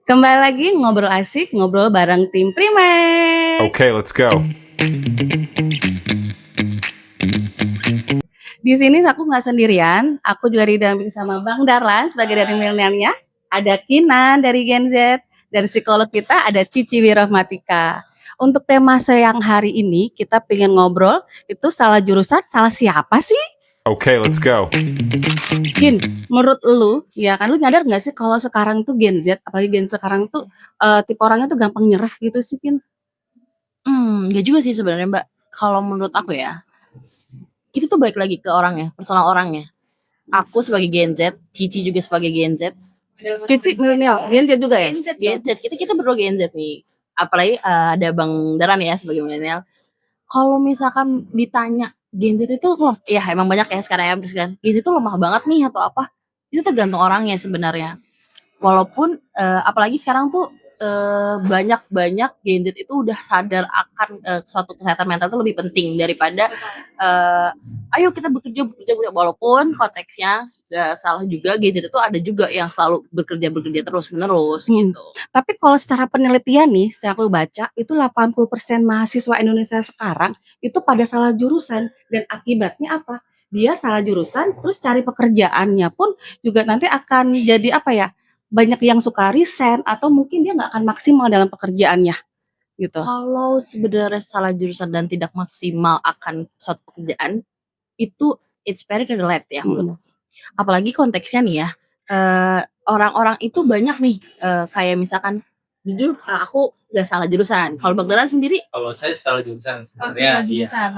Kembali lagi ngobrol asik, ngobrol bareng tim Primex. Okay, let's go. Di sini aku nggak sendirian, aku juga didampingi sama Bang Darlan sebagai dari milenialnya, ada Kinan dari Gen Z, dan psikolog kita ada Cici Wirahmatika. Untuk tema siang hari ini kita pengen ngobrol itu salah jurusan, salah siapa sih? Okay, let's go. Gin, menurut lu, ya kan lu nyadar nggak sih kalau sekarang tuh Gen Z, apalagi Gen sekarang tuh tipe orangnya tuh gampang nyerah gitu sih, Kin? Nggak juga sih sebenarnya, Mbak. Kalau menurut aku ya, itu tuh balik lagi ke orangnya, personal orangnya. Aku sebagai Gen Z, Cici juga sebagai Gen Z. Cici milenial, Gen Z juga ya? Gen Z, kita berdua Gen Z nih. Apalagi ada Bang Daran ya sebagai milenial. Kalau misalkan ditanya Gen Z itu loh, ya emang banyak ya sekarang ya, kan. Gen Z itu lemah banget nih atau apa? Itu tergantung orangnya sebenarnya. Walaupun apalagi sekarang tuh banyak Gen Z itu udah sadar akan suatu kesehatan mental itu lebih penting daripada ayo kita bekerja walaupun konteksnya gak salah juga, Gen Z itu ada juga yang selalu bekerja terus menerus gitu. Tapi kalau secara penelitian nih, saya aku baca itu 80% mahasiswa Indonesia sekarang itu pada salah jurusan dan akibatnya apa? Dia salah jurusan, terus cari pekerjaannya pun juga nanti akan jadi apa ya? Banyak yang suka resign atau mungkin dia nggak akan maksimal dalam pekerjaannya gitu. Kalau sebenarnya salah jurusan dan tidak maksimal akan suatu pekerjaan itu it's very relate ya menurut. Apalagi konteksnya nih ya, orang-orang itu banyak nih kayak misalkan jujur aku gak salah jurusan. Kalau Bang Daran sendiri? Kalau saya salah jurusan sebenarnya.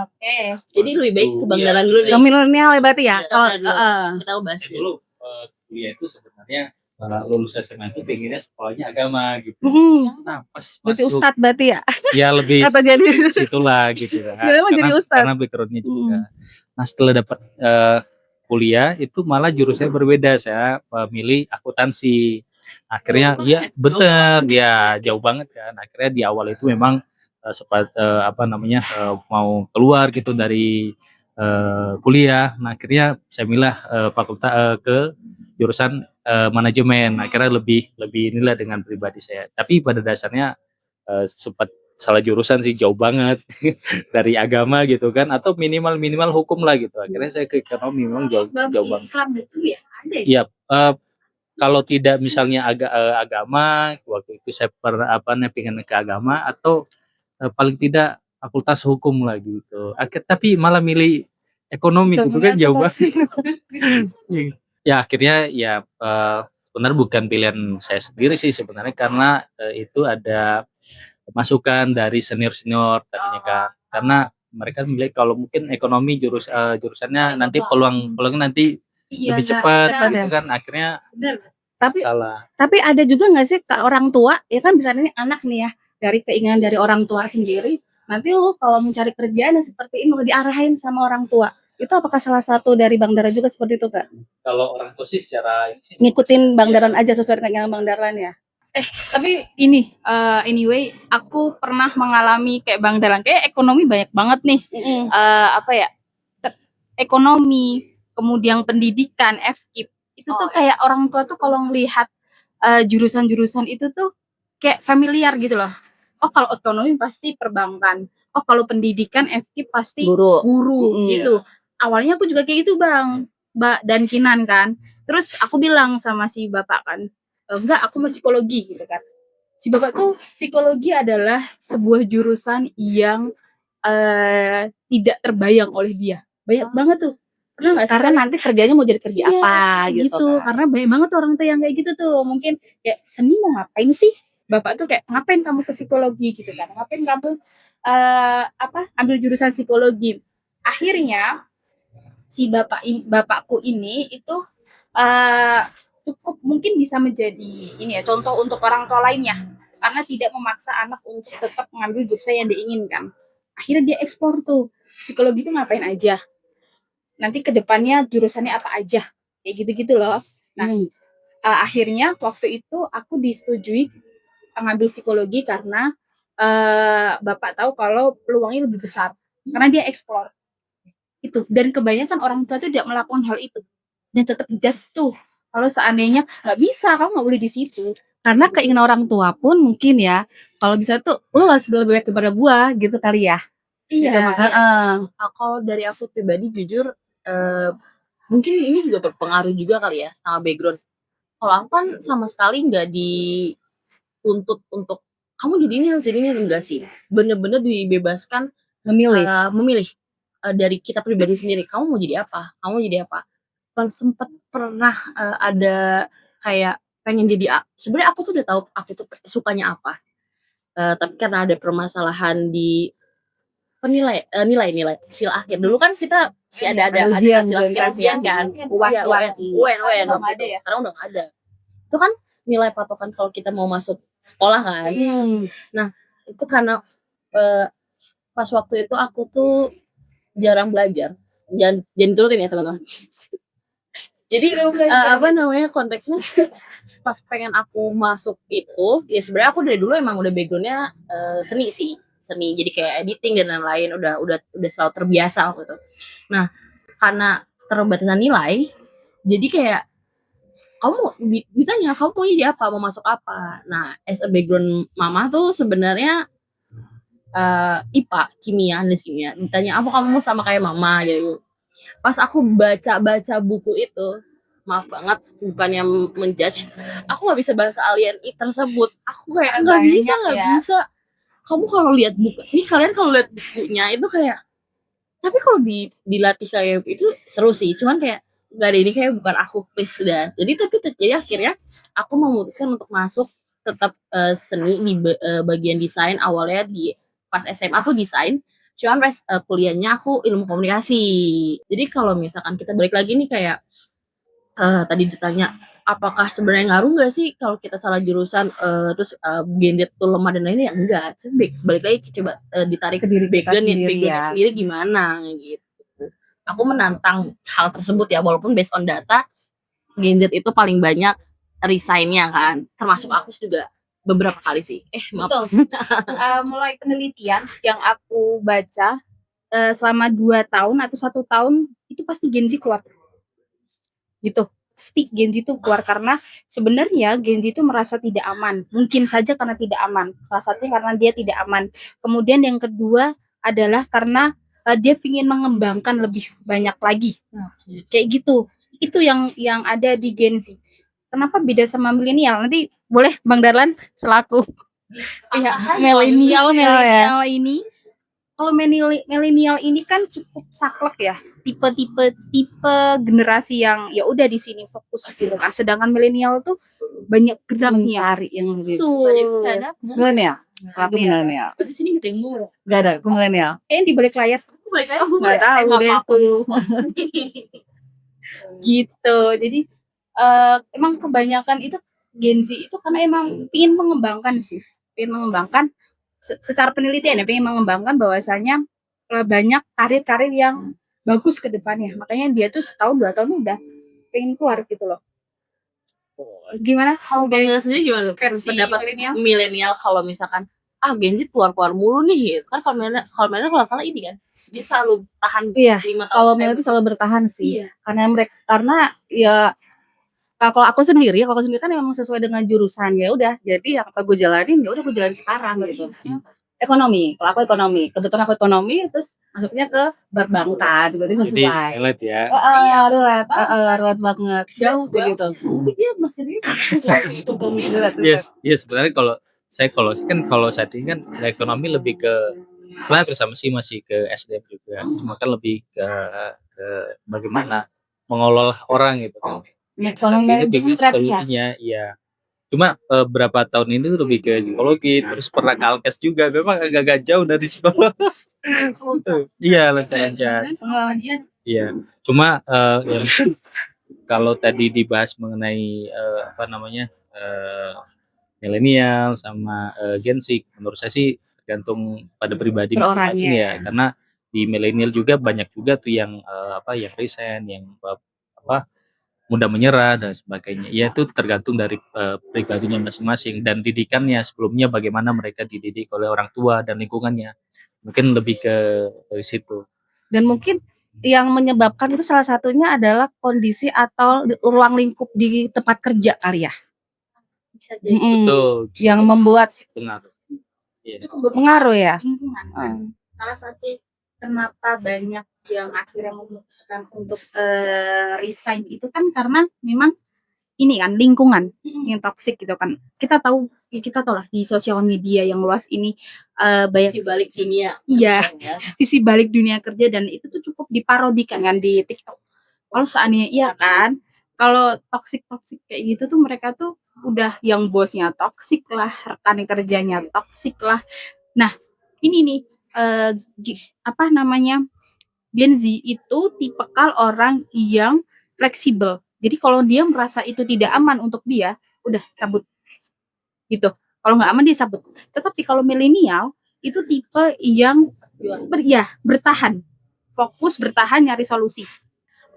Oke. Jadi lebih baik ke Bang Daran dulu deh. Ke milenial ya berarti ya. Kalau Kita bahas Dulu kuliah itu sebenarnya lulus SMA itu pengennya sekolahnya agama gitu. Nah pas berarti masuk ustadz berarti ya. ya lebih Kata jadi situlah gitu kan. Kenapa jadi ustadz? Karena backgroundnya juga. Nah setelah dapat kuliah itu malah jurusannya berbeda. Saya milih akuntansi. Akhirnya ya bener ya jauh banget kan. Akhirnya di awal itu memang sempat mau keluar gitu dari kuliah. Nah akhirnya saya milih fakultas ke jurusan manajemen. Akhirnya lebih inilah dengan pribadi saya. Tapi pada dasarnya sempat salah jurusan sih, jauh banget dari agama gitu kan, atau minimal hukum lah gitu. Akhirnya saya ke ekonomi, memang jauh banget. Islam itu ya ada ya? Iya, kalau tidak misalnya agama, waktu itu saya pengen ke agama, atau paling tidak fakultas hukum lah gitu. Tapi malah milih ekonomi gitu kan, jauh banget. Ya akhirnya ya benar bukan pilihan saya sendiri sih sebenarnya, karena itu ada masukan dari senior tadinya kan, karena mereka milih kalau mungkin ekonomi jurusannya nanti peluangnya nanti lebih cepat gitu kan. Akhirnya Tapi salah. tapi ada juga nggak sih orang tua ya kan, misalnya anak nih ya, dari keinginan dari orang tua sendiri, nanti lu kalau mencari kerjaan yang seperti ini lu diarahin sama orang tua. Itu apakah salah satu dari Bang Dara juga seperti itu, Kak? Kalau orang tua sih secara Ngikutin Bang Daran aja sesuai dengan keinginan Bang Darlan ya. Tapi ini anyway aku pernah mengalami kayak Bang Dalan, kayak ekonomi banyak banget nih. Ekonomi, kemudian pendidikan, FKIP itu tuh kayak orang tua tuh kalau ngelihat jurusan-jurusan itu tuh kayak familiar gitu loh. Oh kalau ekonomi pasti perbankan, oh kalau pendidikan FKIP pasti guru gitu. Awalnya aku juga kayak gitu Bang, Mbak dan Kinan kan. Terus aku bilang sama si bapak kan, enggak aku mau psikologi gitu kan. Si bapak tuh psikologi adalah sebuah jurusan yang tidak terbayang oleh dia. Banyak banget tuh. Pernah nggak sih? Karena nanti kerjanya mau jadi kerja apa gitu kan. Karena banyak banget tuh orang tuh yang kayak gitu tuh. Mungkin kayak seni mau ngapain sih? Bapak tuh kayak ngapain kamu ke psikologi gitu kan? Ngapain kamu ambil jurusan psikologi? Akhirnya si bapakku ini itu cukup mungkin bisa menjadi ini ya contoh untuk orang tua lainnya, karena tidak memaksa anak untuk tetap mengambil jurusan yang diinginkan. Akhirnya dia eksplor tuh psikologi itu ngapain aja, nanti kedepannya jurusannya apa aja, kayak gitu-gitu loh. Nah akhirnya waktu itu aku disetujui ngambil psikologi karena bapak tahu kalau peluangnya lebih besar karena dia eksplor itu. Dan kebanyakan orang tua tuh tidak melakukan hal itu dan tetap judge tuh kalau seandainya nggak bisa, kamu nggak boleh di situ. Karena keinginan orang tua pun mungkin ya, kalau bisa tuh lu harus lebih baik daripada gua gitu kali ya. Gitu Iya, maka kalau dari aku pribadi jujur, mungkin ini juga berpengaruh juga kali ya sama background. Kalau aku kan sama sekali nggak dituntut untuk kamu jadi ini harus jadi ini, enggak sih. Bener-bener dibebaskan memilih. memilih dari kita pribadi sendiri. Kamu mau jadi apa? Kamu mau jadi apa? Kan sempet pernah ada kayak pengen jadi sebenarnya aku tuh udah tahu aku tuh sukanya apa. Tapi karena ada permasalahan di nilai hasil akhir. Dulu kan kita masih ada ujian, hasil akhir ujian kan. UAS, Iya, UN Udah nggak waktu ada itu. ya? Sekarang udah nggak ada. Itu kan nilai patokan kalau kita mau masuk sekolah kan. Nah, itu karena pas waktu itu aku tuh jarang belajar. Jangan turutin ya teman-teman. Jadi apa namanya konteksnya pas pengen aku masuk itu ya sebenarnya aku dari dulu emang udah backgroundnya seni sih, seni jadi kayak editing dan lain-lain udah selalu terbiasa waktu itu. Nah karena keterbatasan nilai jadi kayak kamu ditanya kamu mau jadi apa, mau masuk apa. Nah as a background mama tuh sebenarnya IPA, kimia, analisis kimia. Ditanya apa kamu mau sama kayak mama gitu. Pas aku baca buku itu, maaf banget bukannya menjudge, aku nggak bisa bahasa alien tersebut. Aku kayak nggak bisa. Kamu kalau lihat buku, ini kalian kalau lihat bukunya itu kayak, tapi kalau dilatih kayak itu seru sih. Cuman kayak nggak ada ini kayak bukan aku please dan jadi akhirnya aku memutuskan untuk masuk tetap seni di bagian desain awalnya di pas SMA tuh desain. Cuman pas kuliahnya aku ilmu komunikasi. Jadi kalau misalkan kita balik lagi nih kayak tadi ditanya apakah sebenarnya ngaruh nggak sih kalau kita salah jurusan terus Gen Z tuh lemah dan lainnya ya enggak. Balik lagi coba ditarik Ke diri kita sendiri ya. sendiri gimana gitu. Aku menantang hal tersebut ya walaupun based on data Gen Z itu paling banyak resign-nya kan. Termasuk aku juga beberapa kali sih. Maaf. Betul. Mulai penelitian yang aku baca selama 2 tahun atau 1 tahun itu pasti Gen Z keluar. Gitu. Pasti Gen Z itu keluar karena sebenarnya Gen Z itu merasa tidak aman. Mungkin saja karena tidak aman. Salah satunya karena dia tidak aman. Kemudian yang kedua adalah karena dia ingin mengembangkan lebih banyak lagi. Kayak gitu. Itu yang ada di Gen Z. Kenapa beda sama milenial? Nanti boleh Bang Darlan selaku pihak milenial ini. Kalau milenial ini kan cukup saklek ya. Tipe generasi yang ya udah di sini fokus gitu kan. Sedangkan milenial tuh banyak geraknya. Mencari yang lebih. Tuh. Milenial. Aku milenial. Di sini kita yang murah. Gak ada, aku milenial. Kayaknya di balik layar Aku balik lagi. Gak tahu deh tuh. gitu. Jadi emang kebanyakan itu Gen Z itu karena emang ingin mengembangkan sih, ingin mengembangkan secara penelitian ya, pengen mengembangkan bahwasanya banyak karir-karir yang bagus ke depannya. Makanya dia tuh setahun 2 tahun udah pengen keluar gitu loh. Gimana Kalau Bang Nila sendiri gimana versi pendapat milenial? milenial kalau misalkan Gen Z keluar mulu nih gitu. Kan kalau milenial kalau salah ini kan dia selalu tahan Iya, 5 tahun. kalau milenial itu selalu bertahan sih. Iya. Karena ya kalau aku sendiri kan memang sesuai dengan jurusan ya udah. Jadi yang apa gue jalanin ya udah gue jalanin sekarang gitu. Ekonomi, kalau aku ekonomi, kebetulan aku ekonomi terus masuknya ke perbankan, berarti Jadi sesuai. highlight ya. Relate banget. Jauh Begitu. Iya masih itu Yes, sebenarnya kalau saya saat ini kan ekonomi lebih ke sebenarnya bersama sih masih ke SDM juga. Cuma kan lebih ke bagaimana mengelola orang gitu kan. Ekonomi Ini berat ya. psikologinya, iya. Cuma berapa tahun ini tuh lebih ke psikologi, terus pernah kalkes juga. Memang agak jauh dari psikolog. Iya, lancar-lancar. Iya. Cuma yang kalau tadi dibahas mengenai milenial sama Gen Z, menurut saya sih tergantung pada pribadi Per orangnya. masing-masing ya. Karena di milenial juga banyak juga tuh yang yang resign, yang mudah menyerah dan sebagainya. Ya itu tergantung dari pribadinya masing-masing dan didikannya sebelumnya bagaimana mereka dididik oleh orang tua dan lingkungannya. Mungkin lebih ke dari situ. Dan mungkin yang menyebabkan itu salah satunya adalah kondisi atau ruang lingkup di tempat kerja kali ya. Bisa jadi Mm-mm. Betul. bisa Yang membuat pengaruh. Iya. Cukup pengaruh ya. lingkungan kan. Salah satu kenapa banyak yang akhirnya memutuskan untuk resign itu kan karena memang ini kan lingkungan yang toksik gitu kan. Kita tahu lah di sosial media yang luas ini banyak di balik dunia. iya Ya. sisi balik dunia kerja dan itu tuh cukup diparodikan kan di TikTok. Kalau seandainya iya kan, kalau toksik kayak gitu tuh mereka tuh udah yang bosnya toksik lah, rekan kerjanya toksik lah. Nah, ini nih apa namanya? Gen Z itu tipikal orang yang fleksibel. Jadi kalau dia merasa itu tidak aman untuk dia, udah cabut gitu. Kalau nggak aman dia cabut. Tetapi kalau milenial itu tipe yang bertahan, fokus bertahan nyari solusi.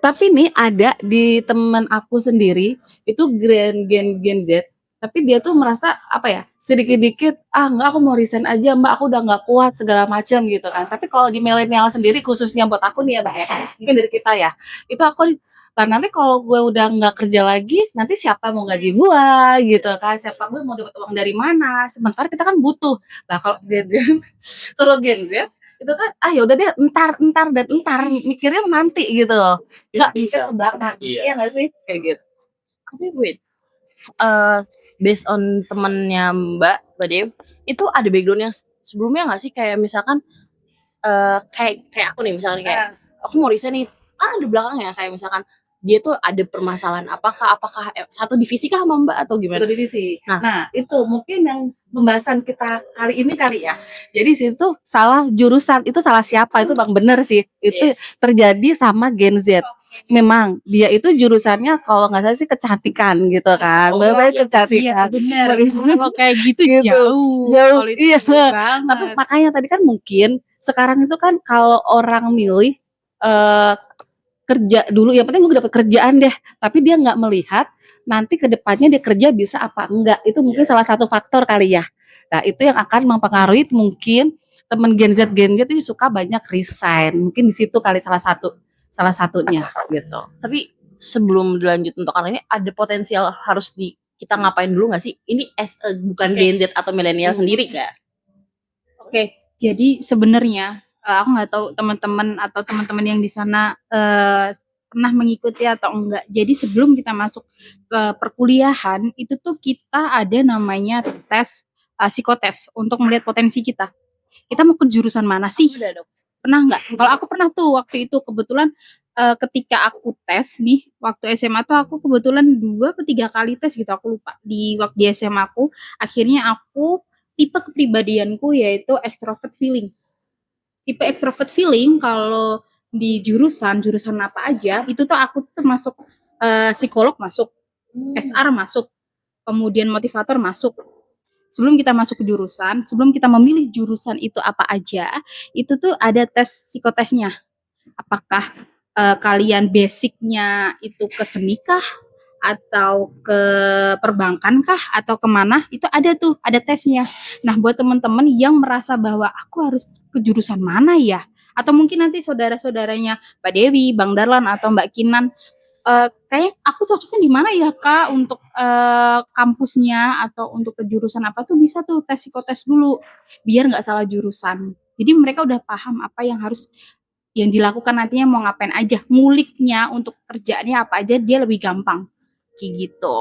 Tapi nih ada di teman aku sendiri itu Gen Z, tapi dia tuh merasa apa ya, sedikit-dikit enggak, aku mau resign aja Mbak, aku udah nggak kuat segala macam gitu kan. Tapi kalau di milenial sendiri khususnya buat aku nih ya Mbak ya, mungkin dari kita ya, itu aku nanti kalau gue udah nggak kerja lagi, nanti siapa mau gaji gue gitu kan, siapa gue mau dapat uang dari mana, sementara kita kan butuh. Nah kalau kalau Gen Z itu kan ya udah deh, entar mikirnya nanti gitu loh, nggak mikir ke belakang. Iya. Iya nggak sih kayak gitu. Tapi wait, based on temennya Mbak Dew, itu ada background yang sebelumnya nggak sih, kayak misalkan kayak aku nih misalnya kayak aku mau resign nih, kan ada belakangnya kayak misalkan dia tuh ada permasalahan apakah satu divisi kah sama Mbak atau gimana? Satu divisi. Nah. Nah, itu mungkin yang pembahasan kita kali ini kali ya. Jadi situ salah jurusan, itu salah siapa itu Bang, bener sih. Itu terjadi sama Gen Z. Memang dia itu jurusannya kalau nggak salah sih kecantikan gitu kan. Oh, Bapak iya. kecantikan. benar. Baris- Kalau kayak gitu, Gitu. jauh. Jauh. Kalau itu Iya. jauh banget. Tapi makanya tadi kan mungkin sekarang itu kan kalau orang milih kerja dulu, yang penting gue dapat kerjaan deh, tapi dia nggak melihat nanti ke depannya dia kerja bisa apa enggak, itu mungkin salah satu faktor kali ya. Nah itu yang akan mempengaruhi mungkin temen Gen Z itu suka banyak resign, mungkin di situ kali salah satunya gitu. Tapi sebelum dilanjut untuk kali ini, ada potensial harus kita ngapain dulu nggak sih? Ini bukan Gen Z atau milenial sendiri kak? Oke, jadi sebenarnya aku nggak tahu teman-teman atau teman-teman yang di sana pernah mengikuti atau enggak. Jadi sebelum kita masuk ke perkuliahan itu tuh kita ada namanya tes psikotes untuk melihat potensi kita. Kita mau ke jurusan mana sih? Udah dong. Pernah nggak? Kalau aku pernah tuh waktu itu kebetulan ketika aku tes nih waktu SMA tuh aku kebetulan 2 atau 3 kali tes gitu, aku lupa. Di waktu di SMA aku akhirnya aku tipe kepribadianku yaitu extrovert feeling. Tipe extrovert feeling kalau di jurusan apa aja itu tuh aku tuh masuk psikolog masuk, HR masuk, kemudian motivator masuk. Sebelum kita masuk ke jurusan, sebelum kita memilih jurusan itu apa aja, itu tuh ada tes psikotesnya. Apakah kalian basicnya itu ke seni kah? Atau ke perbankan kah? Atau kemana? Itu ada tuh, ada tesnya. Nah buat teman-teman yang merasa bahwa aku harus ke jurusan mana ya? Atau mungkin nanti saudara-saudaranya Mbak Dewi, Bang Darlan, atau Mbak Kinan, kayaknya aku cocoknya di mana ya Kak untuk kampusnya atau untuk ke jurusan apa tuh, bisa tuh tes psikotes dulu biar nggak salah jurusan. Jadi mereka udah paham apa yang harus yang dilakukan nantinya, mau ngapain aja, nguliknya untuk kerjaannya apa aja dia lebih gampang kayak gitu.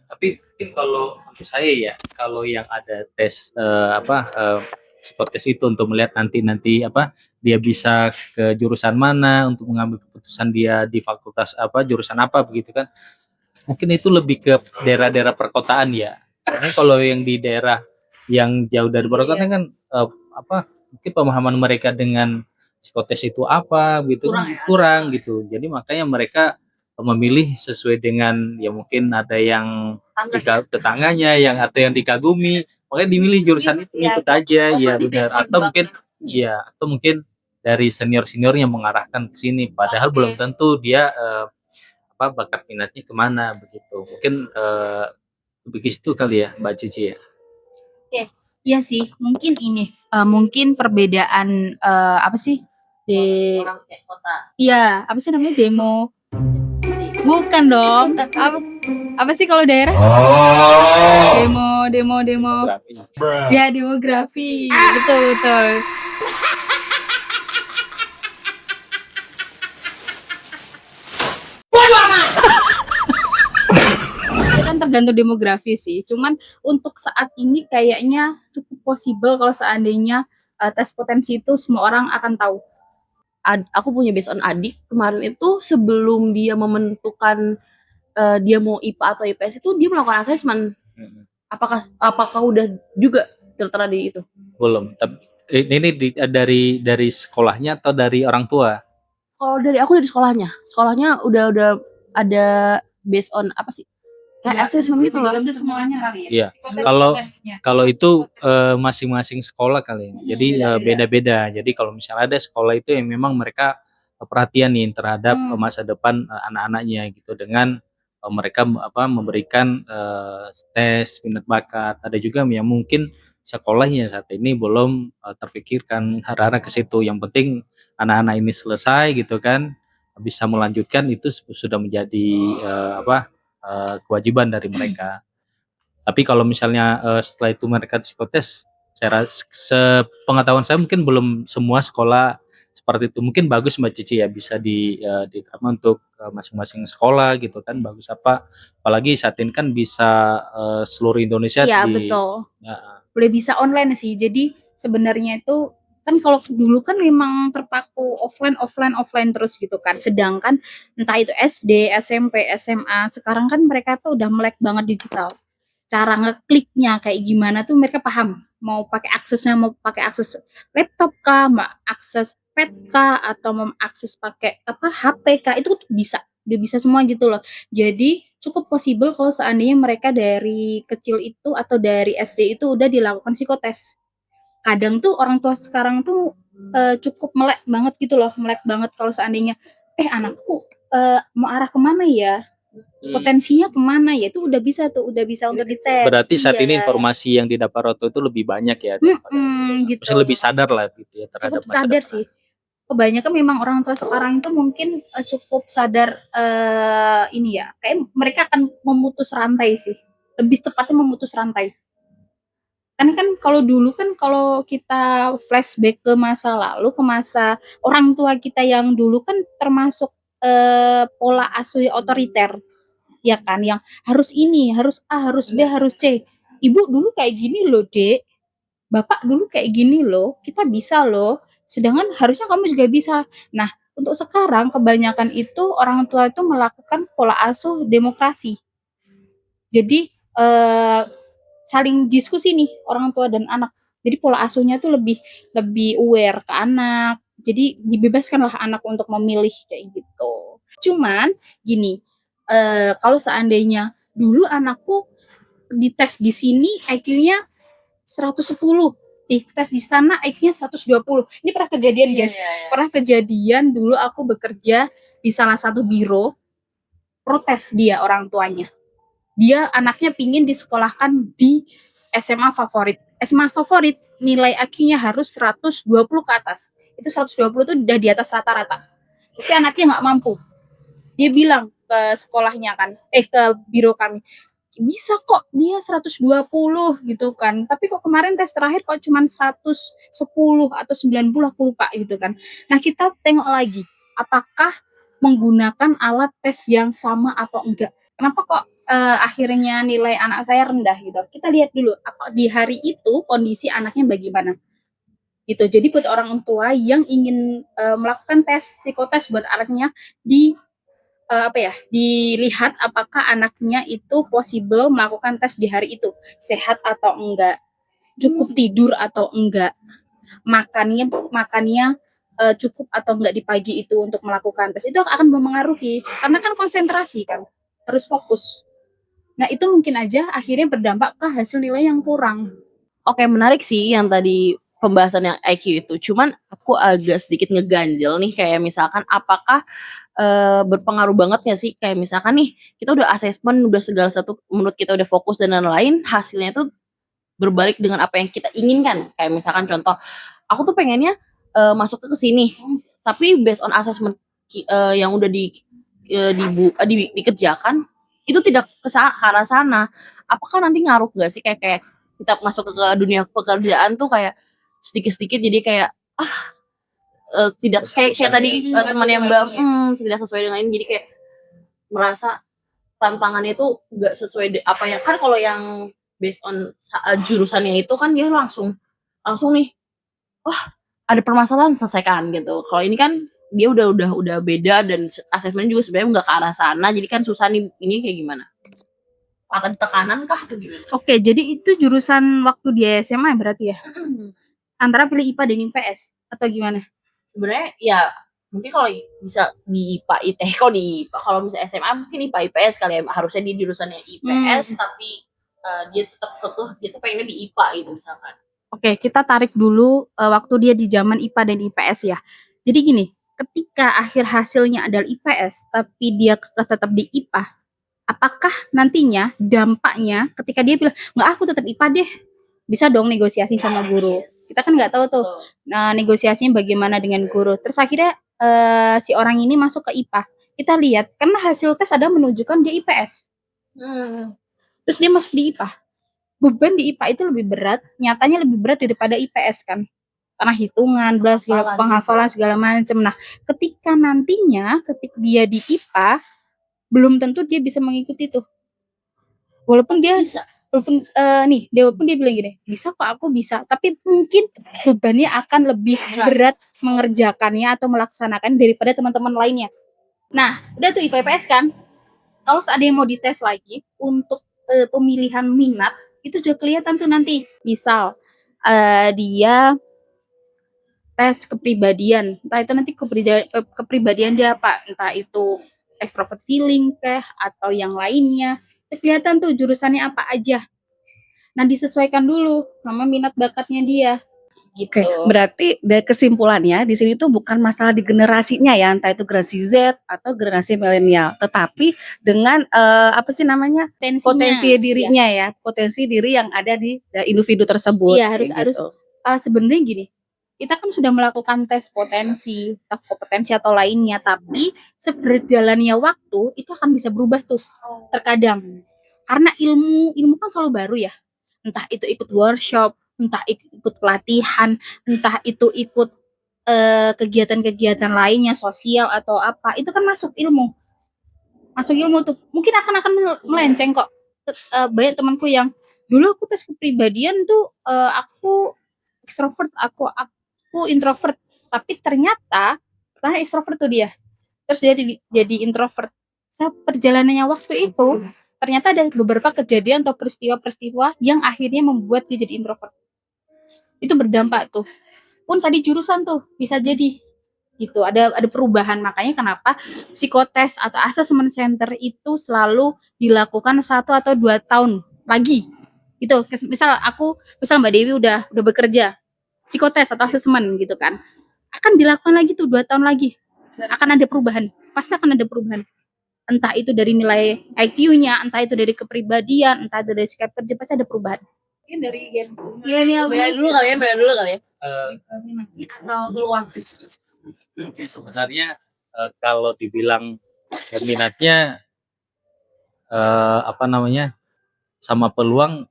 Tapi mungkin kalau menurut saya ya, kalau yang ada tes psikotes itu untuk melihat nanti apa dia bisa ke jurusan mana, untuk mengambil keputusan dia di fakultas apa, jurusan apa begitu kan. Mungkin itu lebih ke daerah-daerah perkotaan ya. Karena kalau yang di daerah yang jauh dari perkotaan kan mungkin pemahaman mereka dengan psikotes itu apa gitu kurang gitu. Jadi makanya mereka memilih sesuai dengan ya mungkin ada yang tetangganya yang atau yang dikagumi, makanya dimilih jurusan itu, ikut aja ya benar, atau mungkin dari senior yang mengarahkan ke sini, padahal belum tentu dia bakat minatnya kemana begitu. Mungkin begitu kali ya Mbak Cici ya. Iya sih, mungkin ini mungkin perbedaan apa sih Orang kota. Iya, apa sih namanya, demo? Bukan dong. Apa sih kalau daerah? Demo. Demografi. Ya, demografi. Betul. Itu kan tergantung demografi sih. Cuman untuk saat ini kayaknya cukup possible kalau seandainya tes potensi itu semua orang akan tahu. Aku punya based on adik kemarin itu sebelum dia menentukan dia mau IPA atau IPS itu dia melakukan asesmen. Mm-mm. Apakah udah juga tertera di itu? Belum. Tapi ini dari sekolahnya atau dari orang tua? Kalau dari aku dari sekolahnya udah ada based on apa sih? Kayak asesmen gitu loh. Itu semuanya kali ya. Iya. Psikotes Kalau- tesnya. Kalau itu masing-masing sekolah kali ya. Jadi beda-beda. Jadi kalau misalnya ada sekolah itu yang memang mereka perhatian nih terhadap masa depan anak-anaknya gitu dengan mereka memberikan tes minat bakat. Ada juga yang mungkin sekolahnya saat ini belum terpikirkan arah-arah ke situ. Yang penting anak-anak ini selesai gitu kan, bisa melanjutkan itu sudah menjadi kewajiban dari mereka. Tapi kalau misalnya setelah itu mereka psikotes, saya rasa sepengetahuan saya mungkin belum semua sekolah seperti itu. Mungkin bagus Mbak Cici ya bisa diterapkan untuk masing-masing sekolah gitu kan. Bagus apalagi saat ini kan bisa seluruh Indonesia Iya, betul. Boleh bisa online sih. Jadi sebenarnya itu kan kalau dulu kan memang terpaku offline terus gitu kan. Sedangkan entah itu SD, SMP, SMA, sekarang kan mereka tuh udah melek banget digital. Cara ngekliknya kayak gimana tuh mereka paham. Mau pakai akses laptop kah, mau akses pad kah, atau mau akses pakai HP kah, itu tuh bisa. Udah bisa semua gitu loh. Jadi cukup possible kalau seandainya mereka dari kecil itu atau dari SD itu udah dilakukan psikotes. Kadang tuh orang tua sekarang tuh cukup melek banget kalau seandainya anakku mau arah kemana ya, potensinya kemana ya, itu udah bisa untuk dites. Berarti saat ini Iya. informasi yang didapat Roto itu lebih banyak ya. Gitu. Maksudnya lebih sadar lah gitu ya terhadap Cukup masa sadar depan. sih. Kebanyakan memang orang tua sekarang itu mungkin cukup sadar ini ya, kayak mereka akan memutus rantai sih. Lebih tepatnya memutus rantai. Karena kan kalau dulu kan kalau kita flashback ke masa lalu, ke masa orang tua kita yang dulu kan termasuk pola asuh otoriter. Ya kan, yang harus ini, harus A, harus B, harus C. Ibu dulu kayak gini loh, Dek. Bapak dulu kayak gini loh, kita bisa loh. Sedangkan harusnya kamu juga bisa. Nah, untuk sekarang kebanyakan itu orang tua itu melakukan pola asuh demokrasi. Jadi saling diskusi nih orang tua dan anak. Jadi pola asuhnya tuh lebih aware ke anak. Jadi dibebaskanlah anak untuk memilih kayak gitu. Cuman gini, kalau seandainya dulu anakku dites di sini IQ-nya 110, dites di sana IQ-nya 120. Ini pernah kejadian, guys. Pernah kejadian dulu aku bekerja di salah satu biro, protes dia orang tuanya. Dia anaknya pingin disekolahkan di SMA favorit. SMA favorit nilai IQ-nya harus 120 ke atas. Itu 120 itu udah di atas rata-rata. Tapi anaknya nggak mampu. Dia bilang ke sekolahnya kan, ke biro kami, bisa kok dia 120 gitu kan. Tapi kok kemarin tes terakhir kok cuma 110 atau 90 aku lupa gitu kan. Nah, kita tengok lagi apakah menggunakan alat tes yang sama atau enggak. Kenapa kok akhirnya nilai anak saya rendah gitu. Kita lihat dulu apa di hari itu kondisi anaknya bagaimana. Gitu. Jadi buat orang tua yang ingin melakukan tes psikotes buat anaknya dilihat apakah anaknya itu possible melakukan tes di hari itu, sehat atau enggak, cukup tidur atau enggak, makannya cukup atau enggak di pagi itu untuk melakukan tes. Itu akan mempengaruhi karena kan konsentrasi kan, harus fokus. Nah, itu mungkin aja akhirnya berdampak ke hasil nilai yang kurang. Oke, menarik sih yang tadi pembahasan yang IQ itu. Cuman aku agak sedikit ngeganjel nih, kayak misalkan apakah berpengaruh banget gak sih, kayak misalkan nih kita udah asesmen, udah segala satu menurut kita udah fokus dan lain-lain, hasilnya itu berbalik dengan apa yang kita inginkan. Kayak misalkan contoh, aku tuh pengennya masuk ke sini, tapi based on assessment yang udah dikerjakan, itu tidak ke arah sana. Apakah nanti ngaruh gak sih kayak kayak kita masuk ke dunia pekerjaan tuh kayak sedikit-sedikit jadi kayak tidak kayak kayak tadi temannya Mbak tidak sesuai dengan ini, jadi kayak merasa tantangannya itu nggak sesuai apa ya, kan kalau yang based on jurusannya itu kan dia langsung nih, wah ada permasalahan selesaikan gitu. Kalau ini kan dia udah beda dan asesmen juga sebenarnya nggak ke arah sana, jadi kan susah nih ini kayak gimana? Akan tekanan kah atau gimana? Oke, jadi itu jurusan waktu di SMA berarti ya? Antara pilih IPA dan IPS atau gimana? Sebenarnya ya mungkin kalau bisa di IPA kok di IPA, kalau misalnya SMA mungkin IPA IPS kali ya, harusnya di jurusannya IPS tapi dia tuh pengennya di IPA gitu misalkan. Oke, kita tarik dulu waktu dia di zaman IPA dan IPS ya. Jadi gini, ketika akhir hasilnya adalah IPS tapi dia tetap di IPA, apakah nantinya dampaknya ketika dia bilang nggak aku tetap IPA deh, bisa dong negosiasi sama guru. Kita kan nggak tahu tuh negosiasinya bagaimana dengan guru. Terus akhirnya si orang ini masuk ke IPA. Kita lihat karena hasil tes ada menunjukkan dia IPS. Terus dia masuk di IPA. Beban di IPA itu lebih berat, nyatanya lebih berat daripada IPS kan. Karena hitungan, segala penghafalan segala macam. Nah, ketika nantinya ketika dia di IPA belum tentu dia bisa mengikuti itu. Walaupun dia Bisa. walaupun dia bilang gini, bisa kok aku bisa, tapi mungkin bebannya akan lebih berat mengerjakannya atau melaksanakan daripada teman-teman lainnya. Nah, udah tuh IPA IPS kan. Kalau seandainya mau dites lagi untuk pemilihan minat, itu juga kelihatan tuh nanti. Misal dia tes kepribadian, entah itu nanti kepribadian dia apa, entah itu extrovert feeling kah atau yang lainnya. Itu kelihatan tuh jurusannya apa aja. Nah, disesuaikan dulu sama minat bakatnya dia. Gitu. Oke, berarti dari kesimpulannya di sini tuh bukan masalah di generasinya ya, entah itu generasi Z atau generasi milenial, tetapi dengan potensi dirinya ya, potensi diri yang ada di individu tersebut. Iya, harus gitu. sebenarnya gini. Kita kan sudah melakukan tes potensi, kompetensi atau lainnya, tapi seberjalannya waktu itu akan bisa berubah tuh. Terkadang. Karena ilmu kan selalu baru ya. Entah itu ikut workshop, entah ikut pelatihan, entah itu ikut kegiatan-kegiatan lainnya sosial atau apa, itu kan masuk ilmu tuh. Mungkin akan melenceng kok. Banyak temanku yang dulu aku tes kepribadian tuh aku extrovert, aku introvert, tapi ternyata extrovert tuh dia, terus dia jadi introvert. Perjalanannya waktu itu ternyata ada beberapa kejadian atau peristiwa-peristiwa yang akhirnya membuat dia jadi introvert. Itu berdampak tuh. Pun tadi jurusan tuh bisa jadi gitu. Ada perubahan, makanya kenapa psikotes atau assessment center itu selalu dilakukan 1 atau 2 tahun lagi. Gitu. Misal Mbak Dewi udah bekerja, psikotes atau assessment gitu kan. Akan dilakukan lagi tuh 2 tahun lagi. Akan ada perubahan. Pasti akan ada perubahan. Entah itu dari nilai IQ-nya, entah itu dari kepribadian, entah itu dari sikap kerja, pasti ada perubahan. Mungkin dari Milenial dulu kali ya. atau luang. Sebenarnya kalau dibilang minatnya sama peluang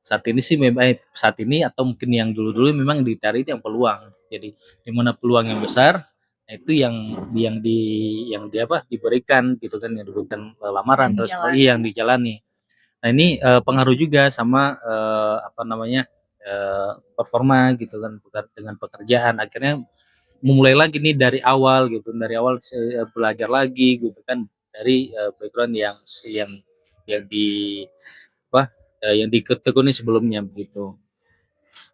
saat ini atau mungkin yang dulu memang dicari itu yang peluang. Jadi di mana peluang yang besar, itu yang diberikan gitu kan, yang diberikan lamaran terus yang dijalani. Nah ini pengaruh juga sama performa gitu kan dengan pekerjaan. Akhirnya memulai lagi nih dari awal belajar lagi gitu kan dari background yang ditekuni sebelumnya begitu.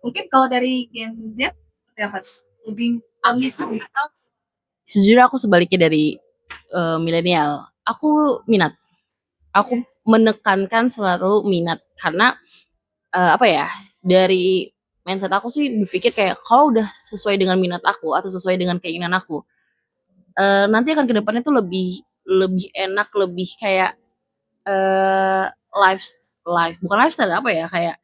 Mungkin kalau dari Gen Z lebih atau Sejujurnya aku sebaliknya dari milenial. Aku minat. Aku menekankan selalu minat karena dari mindset aku sih berpikir kayak kalau udah sesuai dengan minat aku atau sesuai dengan keinginan aku, nanti akan kedepannya tuh lebih enak, lebih kayak bukan lifestyle kayak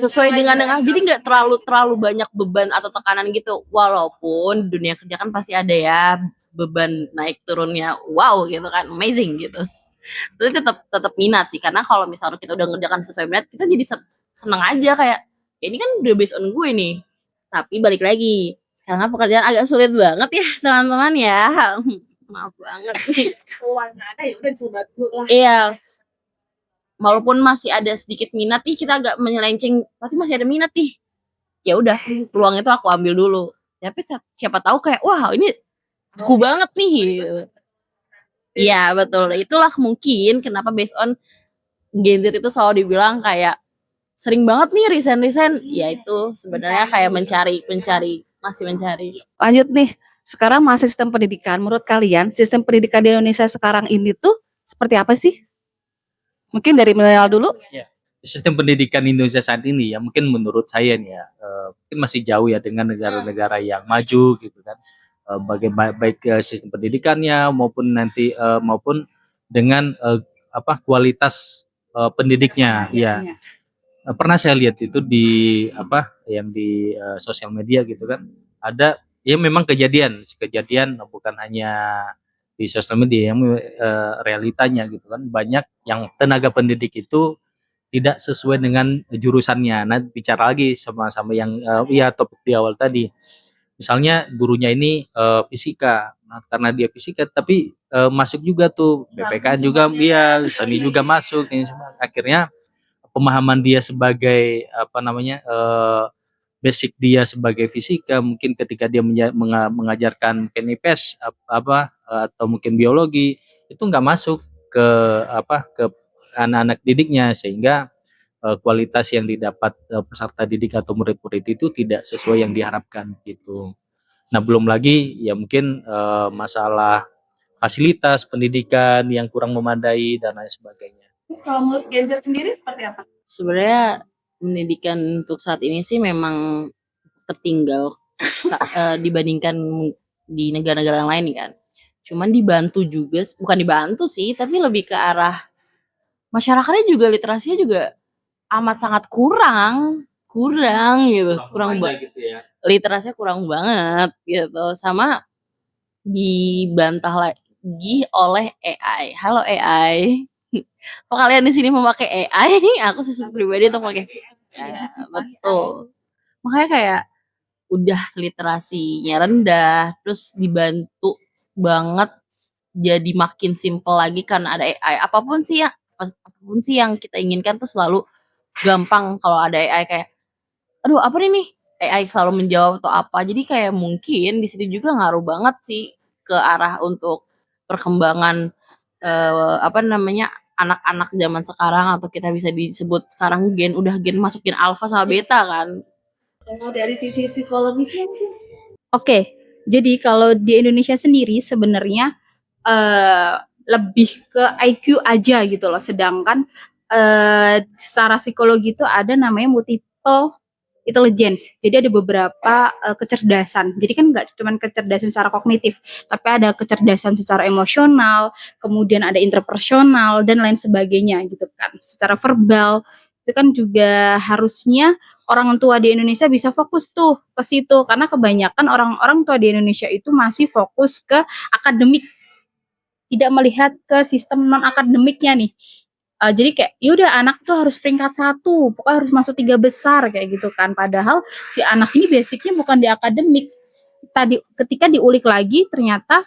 sesuai dengan jadi nggak terlalu banyak beban atau tekanan gitu. Walaupun dunia kerja kan pasti ada ya beban naik turunnya, wow gitu kan, amazing gitu. Tapi tetap tetap minat sih, karena kalau misalnya kita udah ngerjakan sesuai minat, kita jadi seneng aja kayak, "Ya ini kan udah based on gue nih." Tapi balik lagi, sekarang kan pekerjaan agak sulit banget ya teman-teman ya. Maaf banget sih. Uang nggak ada ya udah coba dulu lah. Iya, walaupun masih ada sedikit minat nih, kita agak menyelenceng, pasti masih ada minat nih. Ya udah, peluang itu aku ambil dulu. Tapi siapa tahu kayak, "Wah, ini aku banget nih." Gitu. Iya, betul. Itulah mungkin kenapa based on Gen Z itu selalu dibilang kayak sering banget nih resign, ya itu sebenarnya kayak mencari, masih mencari. Lanjut nih, sekarang masa sistem pendidikan, menurut kalian sistem pendidikan di Indonesia sekarang ini tuh seperti apa sih? Mungkin dari milenial dulu. Sistem pendidikan Indonesia saat ini ya mungkin menurut saya nih ya mungkin masih jauh ya dengan negara-negara yang maju gitu kan. Baik sistem pendidikannya maupun nanti maupun dengan kualitas pendidiknya ya. Pernah saya lihat itu di yang di sosial media gitu kan, ada ya memang kejadian bukan hanya di sosial media yang realitanya gitu kan, banyak yang tenaga pendidik itu tidak sesuai dengan jurusannya. Nah, bicara lagi sama yang ya topik di awal tadi. Misalnya gurunya ini fisika. Nah, karena dia fisika tapi masuk juga tuh BPKN juga dia, seni juga masuk ini semua. Akhirnya pemahaman dia sebagai basic dia sebagai fisika mungkin ketika dia mengajarkan mungkin IPS atau mungkin biologi itu nggak masuk ke ke anak-anak didiknya sehingga kualitas yang didapat peserta didik atau murid-murid itu tidak sesuai yang diharapkan gitu. Nah, belum lagi ya mungkin masalah fasilitas pendidikan yang kurang memadai dan lain sebagainya. Terus kalau menurut Gen Z sendiri seperti apa? Sebenarnya pendidikan untuk saat ini sih memang tertinggal dibandingkan di negara-negara yang lain nih kan. Cuman dibantu juga, bukan dibantu sih, tapi lebih ke arah masyarakatnya juga literasinya juga amat sangat kurang gitu, kurang banget. Gitu ya. Literasinya kurang banget gitu, sama dibantah lagi oleh AI. Halo AI. Kalau kalian di sini memakai AI, aku sesuatu pribadi untuk pakai ya, betul. Makanya kayak udah literasinya rendah, terus dibantu banget jadi makin simple lagi karena ada AI. Apapun sih yang kita inginkan tuh selalu gampang kalau ada AI kayak, aduh apa nih AI selalu menjawab atau apa. Jadi kayak mungkin di situ juga ngaruh banget sih ke arah untuk perkembangan anak-anak zaman sekarang atau kita bisa disebut sekarang udah masukin alpha sama beta kan. Kalau dari sisi psikologisnya mungkin? Oke, jadi kalau di Indonesia sendiri sebenarnya lebih ke IQ aja gitu loh. Sedangkan secara psikologi itu ada namanya multiple intelligence. Jadi ada beberapa kecerdasan. Jadi kan nggak cuma kecerdasan secara kognitif, tapi ada kecerdasan secara emosional, kemudian ada interpersonal dan lain sebagainya gitu kan. Secara verbal itu kan juga harusnya orang tua di Indonesia bisa fokus tuh ke situ karena kebanyakan orang tua di Indonesia itu masih fokus ke akademik, tidak melihat ke sistem non akademiknya nih. Jadi kayak yaudah anak tuh harus peringkat 1, pokoknya harus masuk 3 besar kayak gitu kan. Padahal si anak ini basicnya bukan di akademik. Ketika diulik lagi ternyata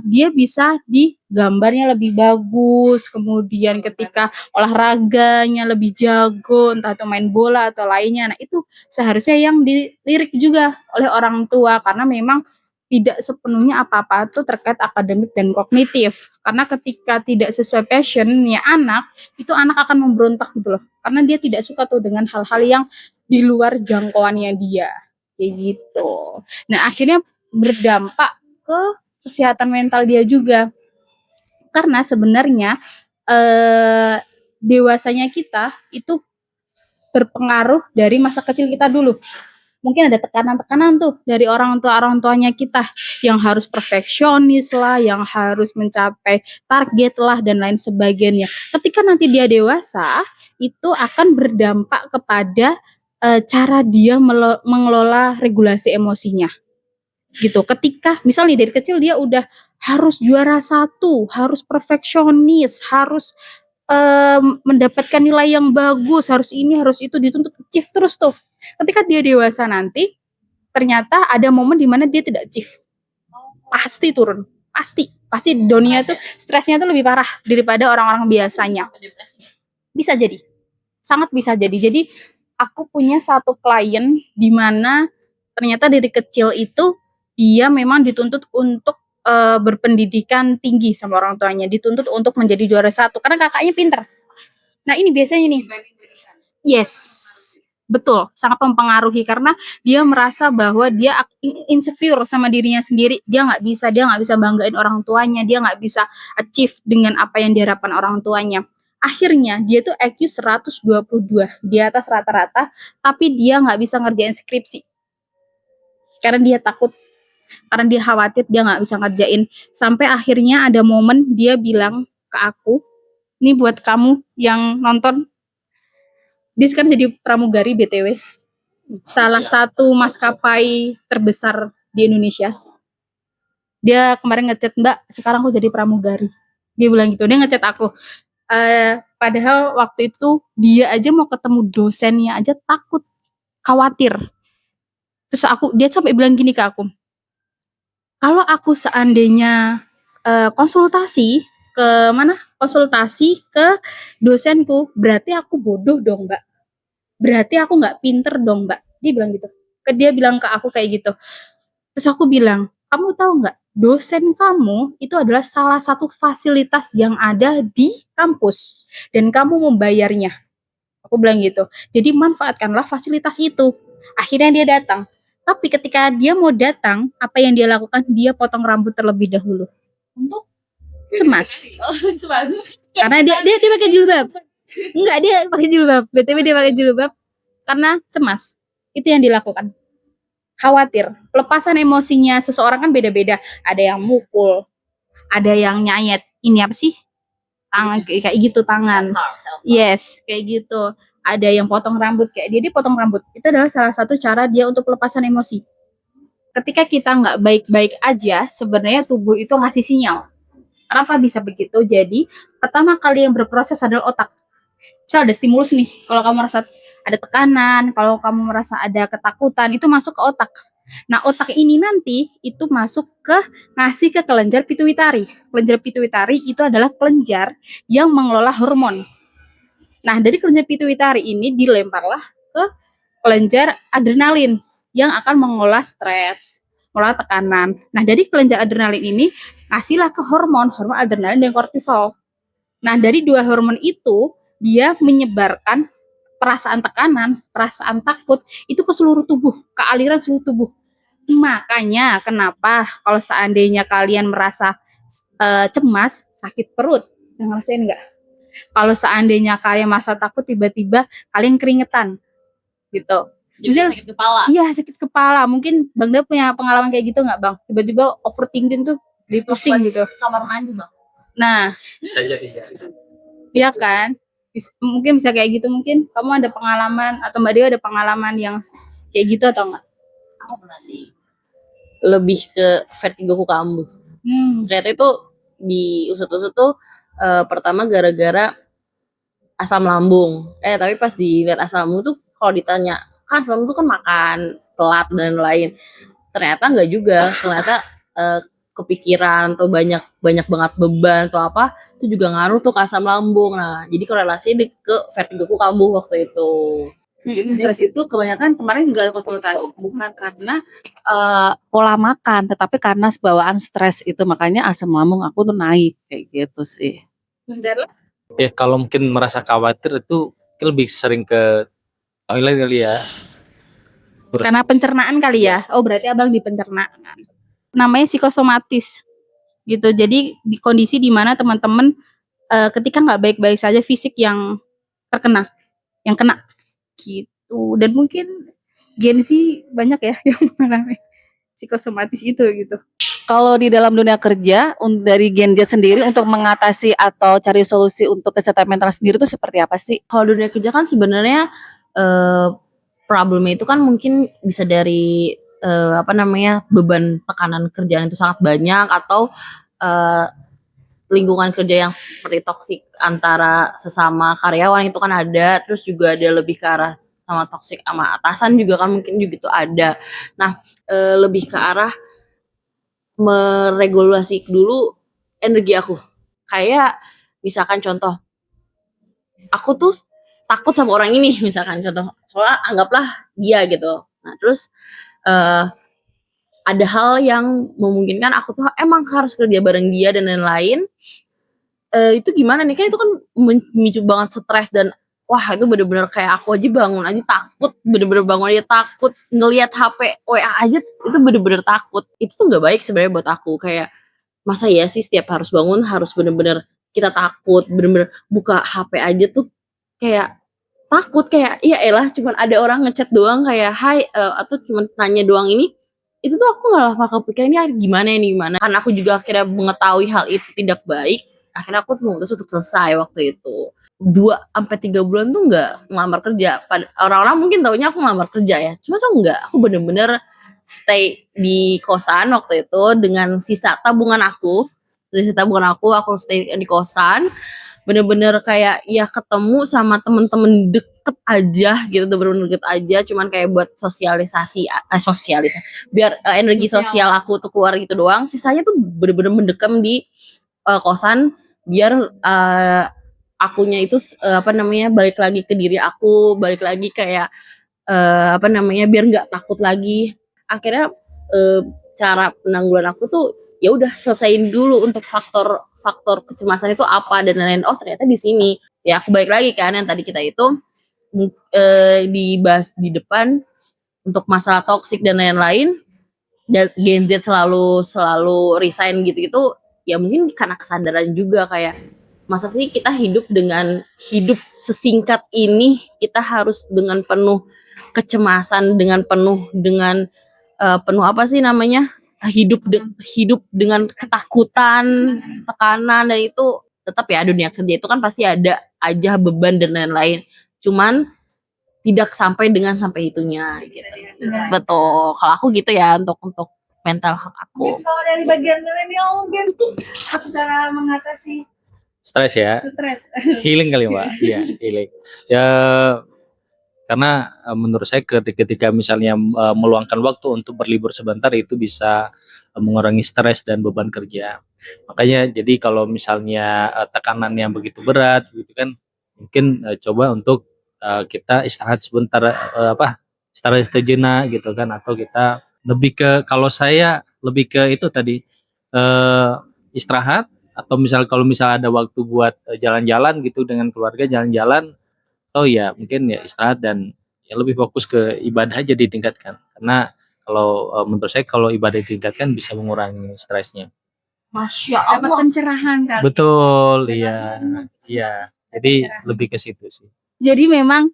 dia bisa di gambarnya lebih bagus, kemudian ketika olahraganya lebih jago, entah itu main bola atau lainnya. Nah itu seharusnya yang dilirik juga oleh orang tua karena memang tidak sepenuhnya apa-apa itu terkait akademik dan kognitif. Karena ketika tidak sesuai passion-nya anak, itu anak akan memberontak gitu loh. Karena dia tidak suka tuh dengan hal-hal yang di luar jangkauannya dia. Kayak gitu. Nah, akhirnya berdampak ke kesehatan mental dia juga. Karena sebenarnya dewasanya kita itu berpengaruh dari masa kecil kita dulu. Mungkin ada tekanan-tekanan tuh dari orang tuanya kita yang harus perfeksionis lah, yang harus mencapai target lah dan lain sebagainya. Ketika nanti dia dewasa, itu akan berdampak kepada cara dia mengelola regulasi emosinya. Gitu. Ketika misalnya dari kecil dia udah harus juara satu, harus perfeksionis, harus mendapatkan nilai yang bagus, harus ini, harus itu, dituntut achieve terus tuh. Ketika dia dewasa nanti, ternyata ada momen di mana dia tidak achieve. Pasti turun, pasti dunia tuh stresnya tuh lebih parah daripada orang-orang biasanya. Bisa jadi, sangat bisa jadi. Jadi aku punya satu klien di mana ternyata dari kecil itu dia memang dituntut untuk berpendidikan tinggi sama orang tuanya, dituntut untuk menjadi juara satu karena kakaknya pinter. Nah ini biasanya nih, yes, betul, sangat mempengaruhi karena dia merasa bahwa dia insecure sama dirinya sendiri, dia nggak bisa banggain orang tuanya, dia nggak bisa achieve dengan apa yang diharapkan orang tuanya. Akhirnya dia tuh IQ 122, di atas rata-rata, tapi dia nggak bisa ngerjain skripsi karena dia takut, karena dia khawatir dia nggak bisa ngerjain. Sampai akhirnya ada momen dia bilang ke aku, ini buat kamu yang nonton, dia sekarang jadi pramugari BTW, salah satu maskapai terbesar di Indonesia. Dia kemarin ngechat, Mbak sekarang aku jadi pramugari, dia bilang gitu, dia ngechat aku. Padahal waktu itu dia aja mau ketemu dosennya aja takut, khawatir. Terus dia sampai bilang gini ke aku, kalau aku seandainya konsultasi ke dosenku, berarti aku bodoh dong Mbak, berarti aku nggak pinter dong Mbak, dia bilang gitu. Dia bilang ke aku kayak gitu. Terus aku bilang, kamu tahu nggak, dosen kamu itu adalah salah satu fasilitas yang ada di kampus dan kamu membayarnya. Aku bilang gitu. Jadi manfaatkanlah fasilitas itu. Akhirnya dia datang. Tapi ketika dia mau datang, apa yang dia lakukan? Dia potong rambut terlebih dahulu. Untuk Cemas. Karena dia pakai jilbab. Enggak, dia pakai jilbab. BTW dia pakai jilbab karena cemas. Itu yang dilakukan. Khawatir. Pelepasan emosinya seseorang kan beda-beda. Ada yang mukul, ada yang nyayat. Ini apa sih? Tangan kayak gitu, tangan. Yes, kayak gitu. Ada yang potong rambut, kayak dia potong rambut. Itu adalah salah satu cara dia untuk pelepasan emosi. Ketika kita nggak baik-baik aja, sebenarnya tubuh itu ngasih sinyal. Kenapa bisa begitu? Jadi, pertama kali yang berproses adalah otak. Misal ada stimulus nih, kalau kamu merasa ada tekanan, kalau kamu merasa ada ketakutan, itu masuk ke otak. Nah, otak ini nanti itu masuk ngasih ke kelenjar pituitari. Kelenjar pituitari itu adalah kelenjar yang mengelola hormon. Nah, dari kelenjar pituitari ini dilemparlah ke kelenjar adrenalin yang akan mengolah stres, mengolah tekanan. Nah, dari kelenjar adrenalin ini ngasihlah ke hormon adrenalin dan kortisol. Nah, dari dua hormon itu dia menyebarkan perasaan tekanan, perasaan takut itu ke seluruh tubuh, ke aliran seluruh tubuh. Makanya kenapa kalau seandainya kalian merasa cemas, sakit perut, ngerasain nggak? Kalau seandainya kalian merasa takut, tiba-tiba kalian keringetan, gitu. Jadi sakit kepala. Iya, sakit kepala. Mungkin Bang Del punya pengalaman kayak gitu nggak, Bang? Tiba-tiba overthinking tuh, jadi pusing gitu. Kamar mandi Bang. Nah, Bisa jadi ya. iya kan? Mungkin bisa kayak gitu. Mungkin kamu ada pengalaman atau Mbak Dia ada pengalaman yang kayak gitu atau enggak? Aku pernah sih. Lebih ke vertigo kambuh. Ternyata itu di usut-usut tuh pertama gara-gara asam lambung. Tapi pas dilihat asam lambung tuh kalau ditanya, kan asam lambung tuh kan makan telat dan lain. Ternyata enggak juga. Ternyata kepikiran atau banyak banget beban atau apa itu juga ngaruh tuh ke asam lambung. Nah, jadi korelasinya ke vertigo kambuh waktu itu. Stres itu kebanyakan kemarin juga konsultasi bukan karena pola makan, tetapi karena bawaan stres itu, makanya asam lambung aku tuh naik kayak gitu sih. Ya kalau mungkin merasa khawatir itu lebih sering ke toilet kali ya. Karena pencernaan kali ya. Oh, berarti Abang di pencernaan. Namanya psikosomatis. Gitu. Jadi di kondisi di mana teman-teman ketika nggak baik-baik saja fisik yang terkena, yang kena gitu. Dan mungkin Gen Z banyak ya yang mengalami psikosomatis itu gitu. Kalau di dalam dunia kerja dari Gen Z sendiri untuk mengatasi atau cari solusi untuk kesehatan mental sendiri itu seperti apa sih? Kalau dunia kerja kan sebenarnya problemnya itu kan mungkin bisa dari beban tekanan kerjaan itu sangat banyak, atau eh, lingkungan kerja yang seperti toksik antara sesama karyawan itu kan ada, terus juga ada lebih ke arah sama toksik sama atasan juga kan mungkin juga itu ada. Nah, lebih ke arah meregulasi dulu energi aku. Kayak misalkan contoh, aku tuh takut sama orang ini misalkan contoh, soalnya anggaplah dia gitu. Nah, terus eh ada hal yang memungkinkan aku tuh emang harus kerja bareng dia dan lain-lain. Itu gimana nih, kan itu kan memicu banget stres dan wah itu bener-bener kayak aku aja bangun aja takut, bener-bener bangun aja takut, ngelihat HP WA aja itu bener-bener takut. Itu tuh nggak baik sebenarnya buat aku, kayak masa ya sih setiap harus bangun harus bener-bener kita takut, bener-bener buka HP aja tuh kayak takut, kayak ya elah cuman ada orang ngechat doang kayak hai atau cuman nanya doang ini, itu tuh aku malah kepikiran ini gimana ini gimana, karena aku juga akhirnya mengetahui hal itu tidak baik, akhirnya aku tuh memutus untuk selesai waktu itu. 2 sampai 3 bulan tuh nggak ngelamar kerja. Orang-orang mungkin taunya aku ngelamar kerja ya, cuma tuh enggak, aku bener-bener stay di kosan waktu itu dengan sisa tabungan aku. Dari sisa tabungan aku stay di kosan, bener-bener kayak ya ketemu sama temen-temen deket aja gitu, udah bener-bener deket aja, cuman kayak buat sosialisasi biar energi sosial aku tuh keluar gitu doang. Sisanya tuh bener-bener mendekam di kosan biar akunya itu apa namanya balik lagi ke diri aku, balik lagi kayak apa namanya biar nggak takut lagi. Akhirnya cara penanggulangan aku tuh ya udah selesaiin dulu untuk faktor kecemasan itu apa dan lain-lain. Oh ternyata di sini ya aku balik lagi kan yang tadi kita itu dibahas di depan untuk masalah toksik dan lain-lain, dan Gen Z selalu resign gitu-gitu, ya mungkin karena kesadaran juga kayak masa sih kita hidup sesingkat ini kita harus dengan penuh kecemasan, dengan penuh apa sih namanya, hidup dengan ketakutan, tekanan, dan itu tetap ya dunia kerja itu kan pasti ada aja beban dan lain-lain, cuman tidak sampai itunya gitu. Betul, kalau aku gitu ya untuk mental health aku. Kalau dari bagian milenial mungkin satu cara mengatasi Stres ya, stres. healing kali Mbak. Iya, healing. Ya karena menurut saya ketika misalnya meluangkan waktu untuk berlibur sebentar itu bisa mengurangi stres dan beban kerja. Makanya jadi kalau misalnya tekanan yang begitu berat gitu kan, mungkin coba untuk kita istirahat sebentar, istirahat sejenak gitu kan, atau kita lebih ke, kalau saya lebih ke itu tadi, istirahat, atau kalau misal ada waktu buat jalan-jalan gitu dengan keluarga, jalan-jalan, atau ya mungkin ya istirahat dan ya lebih fokus ke ibadah aja ditingkatkan. Karena kalau menurut saya kalau ibadah ditingkatkan bisa mengurangi stresnya. Masya Dapat Allah. pencerahan kali. Betul, iya. Iya. Jadi lebih ke situ sih. Jadi memang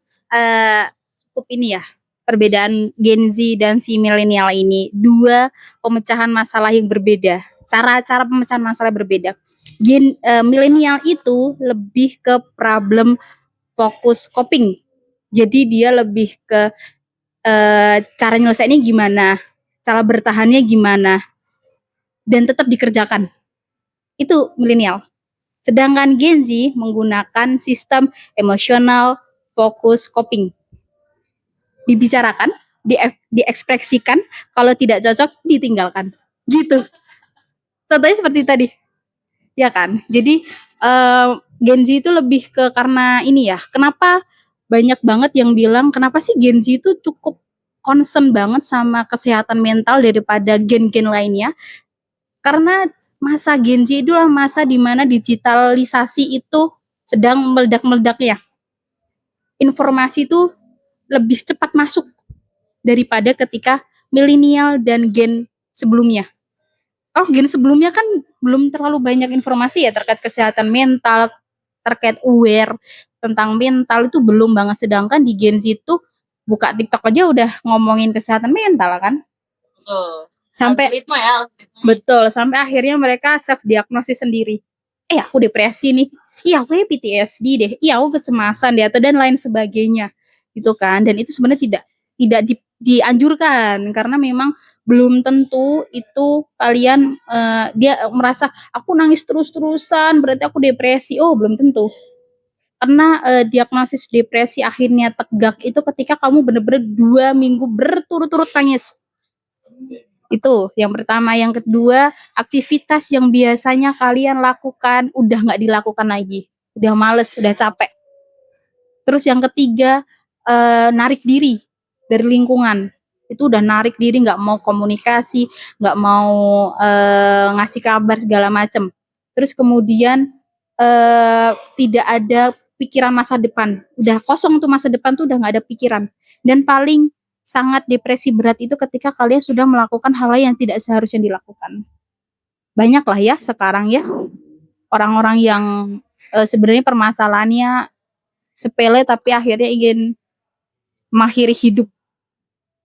cukup ini ya, perbedaan Gen Z dan si milenial ini, dua pemecahan masalah yang berbeda. Cara pemecahan masalah berbeda. Milenial itu lebih ke problem fokus coping. Jadi dia lebih ke cara nyelesainnya gimana, cara bertahannya gimana, dan tetap dikerjakan. Itu milenial. Sedangkan Gen Z menggunakan sistem emosional fokus coping. Dibicarakan, diekspresikan, kalau tidak cocok ditinggalkan. Gitu. Contohnya seperti tadi. Ya kan? Jadi Gen Z itu lebih ke karena ini ya. Kenapa banyak banget yang bilang kenapa sih Gen Z itu cukup concern banget sama kesehatan mental daripada gen-gen lainnya? Karena masa Gen Z itulah masa di mana digitalisasi itu sedang meledak-meledaknya. Informasi itu lebih cepat masuk daripada ketika milenial dan gen sebelumnya. Gen sebelumnya kan belum terlalu banyak informasi ya terkait kesehatan mental, terkait aware tentang mental itu belum banget. Sedangkan di Gen Z itu buka TikTok aja udah ngomongin kesehatan mental kan. Betul. Sampai Algoritma ya. betul, sampai akhirnya mereka self diagnosis sendiri. Aku depresi nih. Aku PTSD deh. Aku kecemasan deh atau dan lain sebagainya. Gitu kan. Dan itu sebenarnya tidak dianjurkan karena memang belum tentu itu kalian dia merasa aku nangis terus-terusan berarti aku depresi. Oh, belum tentu. Karena diagnosis depresi akhirnya tegak itu ketika kamu bener-bener 2 minggu berturut-turut nangis. Itu yang pertama. Yang kedua, aktivitas yang biasanya kalian lakukan udah nggak dilakukan lagi. Udah males, udah capek. Terus yang ketiga, narik diri dari lingkungan. Itu udah narik diri, nggak mau komunikasi, nggak mau ngasih kabar segala macem. Terus kemudian tidak ada pikiran masa depan. Udah kosong tuh masa depan tuh udah nggak ada pikiran. Dan paling sangat depresi berat itu ketika kalian sudah melakukan hal yang tidak seharusnya dilakukan. Banyak lah ya sekarang ya orang-orang yang sebenarnya permasalahannya sepele tapi akhirnya ingin mengakhiri hidup.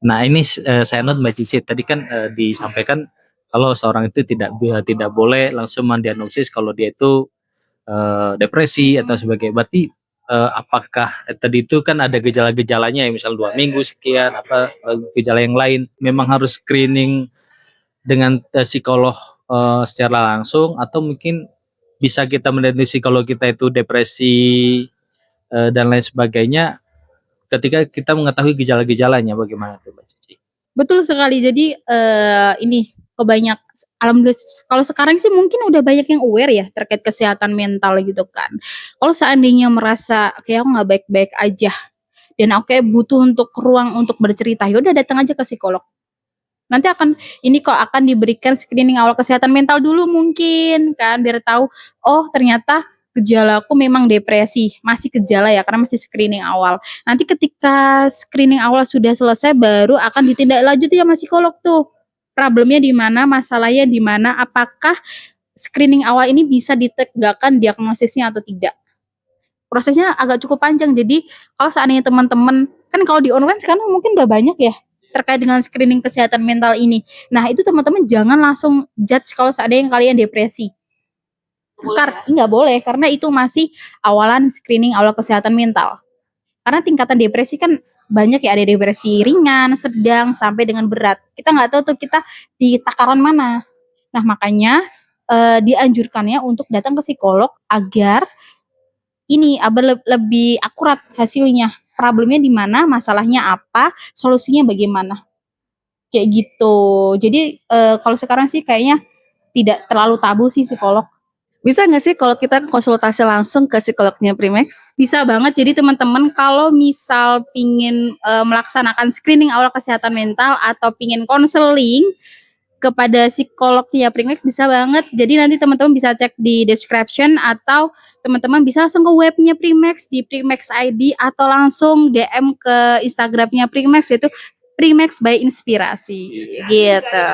Nah ini saya not Mbak Cici tadi kan disampaikan kalau seorang itu tidak boleh langsung mendiagnosis kalau dia itu depresi atau sebagainya. Berarti apakah tadi itu kan ada gejala-gejalanya ya misal 2 minggu sekian apa gejala yang lain memang harus screening dengan psikolog secara langsung atau mungkin bisa kita mendiagnosis kalau kita itu depresi dan lain sebagainya ketika kita mengetahui gejala-gejalanya bagaimana tuh Mbak Cici? Betul sekali. Jadi ini alhamdulillah kalau sekarang sih mungkin udah banyak yang aware ya terkait kesehatan mental gitu kan. Kalau seandainya merasa kayak aku nggak baik-baik aja dan aku kayak butuh untuk ruang untuk bercerita, ya udah datang aja ke psikolog. Nanti akan diberikan screening awal kesehatan mental dulu mungkin kan biar tahu oh ternyata gejalaku memang depresi, masih gejala ya karena masih screening awal. Nanti ketika screening awal sudah selesai baru akan ditindaklanjuti sama psikolog tuh. Problemnya di mana, masalahnya di mana, apakah screening awal ini bisa ditegakkan diagnosisnya atau tidak. Prosesnya agak cukup panjang. Jadi kalau seandainya teman-teman kan kalau di online sekarang mungkin udah banyak ya terkait dengan screening kesehatan mental ini. Nah, itu teman-teman jangan langsung judge kalau seandainya kalian depresi. Nggak boleh karena itu masih awalan screening awal kesehatan mental. Karena tingkatan depresi kan banyak ya, ada depresi ringan, sedang, sampai dengan berat. Kita nggak tahu tuh kita di takaran mana. Nah makanya dianjurkannya untuk datang ke psikolog agar ini lebih akurat hasilnya. Problemnya di mana, masalahnya apa, solusinya bagaimana. Kayak gitu. Jadi kalau sekarang sih kayaknya tidak terlalu tabu sih psikolog. Bisa nggak sih kalau kita konsultasi langsung ke psikolognya Primex? Bisa banget. Jadi teman-teman kalau misal pingin melaksanakan screening awal kesehatan mental atau pingin konseling kepada psikolognya Primex bisa banget. Jadi nanti teman-teman bisa cek di description atau teman-teman bisa langsung ke webnya Primex di Primex ID atau langsung DM ke Instagramnya Primex yaitu Primex by Inspirasi gitu.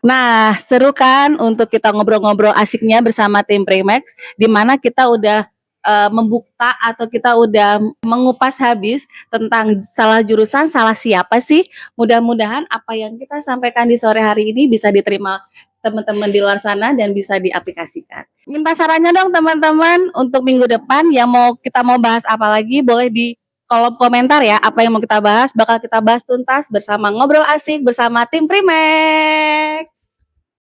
Nah, seru kan untuk kita ngobrol-ngobrol asiknya bersama tim Primex, di mana kita udah membuka atau kita udah mengupas habis tentang salah jurusan, salah siapa sih. Mudah-mudahan apa yang kita sampaikan di sore hari ini bisa diterima teman-teman di luar sana dan bisa diaplikasikan. Minta sarannya dong teman-teman untuk minggu depan yang kita mau bahas apa lagi, boleh di kolom komentar ya, apa yang mau kita bahas, bakal kita bahas tuntas bersama ngobrol asik bersama tim Primex.